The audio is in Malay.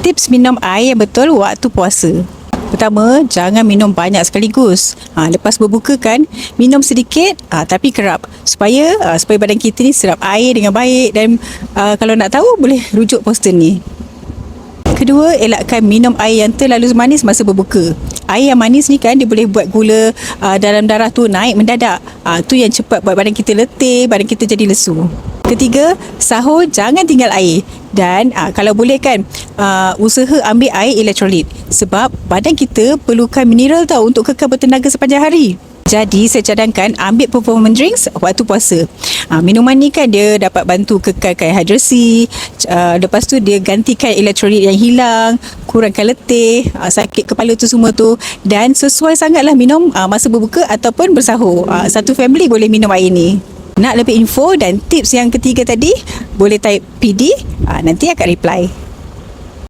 Tips minum air yang betul waktu puasa. Pertama, jangan minum banyak sekaligus. Lepas berbuka kan, minum sedikit tapi kerap supaya badan kita ni serap air dengan baik. Dan kalau nak tahu, boleh rujuk poster ni. Kedua, elakkan minum air yang terlalu manis masa berbuka. Air yang manis ni kan, dia boleh buat gula dalam darah tu naik mendadak. Tu yang cepat buat badan kita letih, badan kita jadi lesu. Ketiga, sahur jangan tinggal air. Dan kalau boleh kan, usaha ambil air elektrolit. Sebab badan kita perlukan mineral tau untuk kekal bertenaga sepanjang hari. Jadi saya cadangkan ambil performance drinks waktu puasa. Minuman ni kan dia dapat bantu kekalkan hidrasi. Lepas tu dia gantikan elektrolit yang hilang, kurangkan letih, sakit kepala tu semua tu. Dan sesuai sangatlah minum masa berbuka ataupun bersahur. Satu family boleh minum air ni. Nak lebih info dan tips yang ketiga tadi, boleh type PD, nanti akan reply.